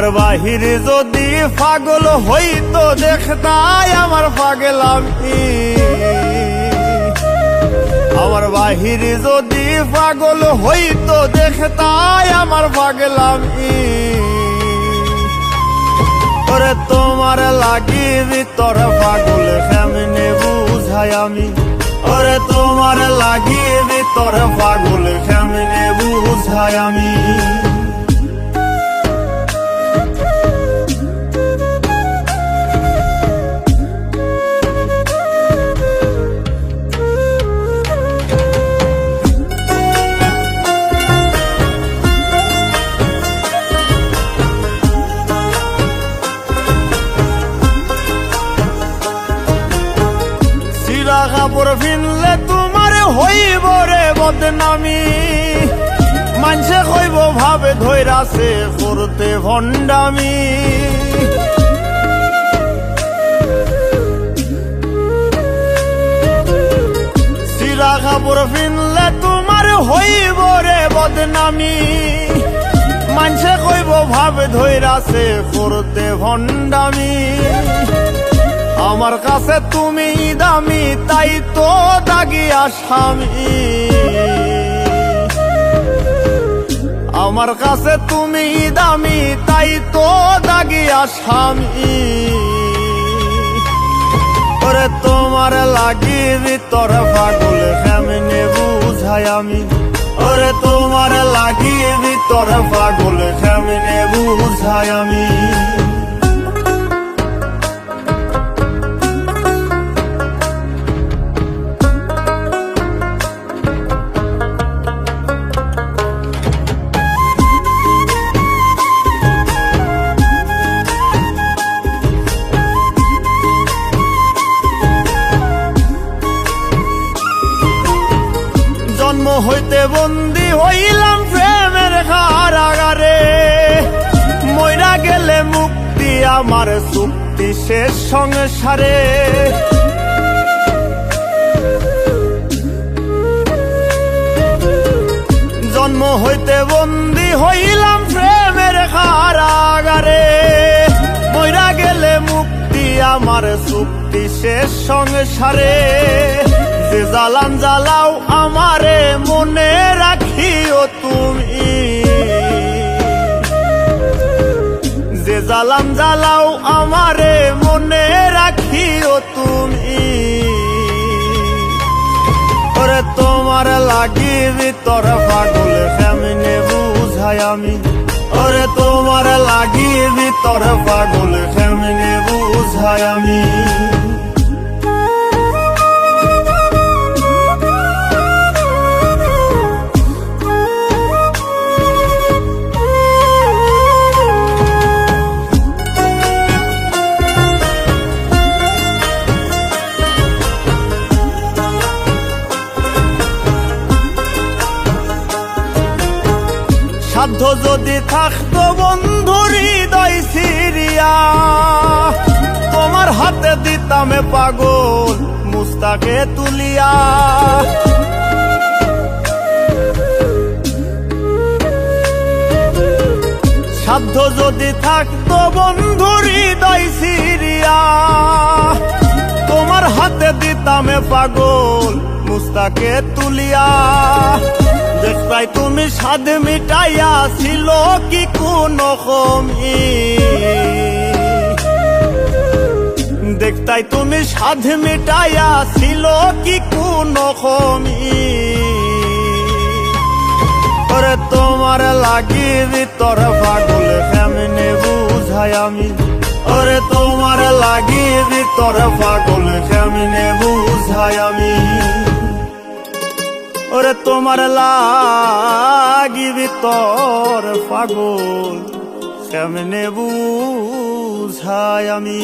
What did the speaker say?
আমার বাহির যদি পাগল হইতো দেখতাই আমার পাগলামি। আমার বাহির যদি পাগল হইতো দেখতাই আমার পাগলামি। ওরে তোমার লাগি ভিতর পাগল কেমনে বুঝাই আমি। ওরে তোমার লাগি ভিতর পাগল কেমনে বুঝাই আমি। কাপড় ফিনলে তোমার হইব রে বদনামি। মানসে কইব ভাবে ধৈরাছে করতে ভণ্ডামি। সিরা কাপড় ফিনলে তোমার হইব রে বদনামি। মানসে কইব ভাবে ধৈরাছে করতে ভণ্ডামি। আমার কাছে তুমি দামি তাই তো দাগি আসামি। আমার কাছে তুমি দামি তাই তো দাগি আসামি। ওরে তোমার লাগি ভিতর পাগল কেমনে বুঝাই আমি। ওরে তোমার লাগি ভিতর পাগল কেমনে বুঝাই আমি। জন্ম হইতে বন্দী হইলাম প্রেমের কারাগারে। মইরা গেলে মুক্তি আমার চুক্তি শেষ সংসারে। জন্ম হইতে বন্দী হইলাম প্রেমের কারাগারে। মইরা গেলে মুক্তি আমার চুক্তি শেষ সংসারে। যে জ্বালান জ্বালাও আমারে মনে রাখিও তুমি। যে জ্বালান জ্বালাও আমারে মনে রাখিও তুমি। ওরে তোমার লাগি ভিতর পাগল কেমনে বুঝাই আমি। ওরে তোমার লাগি ভিতর পাগল কেমনে বুঝাই আমি। সাধ্য যদি থাকতো বন্ধু হৃদয় সিরিয়া। তোমার হাতে দিতামে পাগল মুস্তাকে তুলিয়া। সাধ্য যদি থাকতো বন্ধু হৃদয় সিরিয়া। তোমার হাতে দিতামে পাগল মুস্তাকে তুলিয়া। দেখতাই তুমি স্বাদ মিটাইয়া ছিল কি কোনো কমি। দেখতাই তুমি স্বাদ মিটাইয়া ছিল কি কোনো কমি। ওরে তোমার লাগি ভিতর পাগল কেমনে বুঝাই আমি। ওরে তোমার লাগি ভিতর পাগল কেমনে বুঝাই আমি। ওরে তোমার লাগি ভিতর পাগল কেমনে বুঝাই আমি।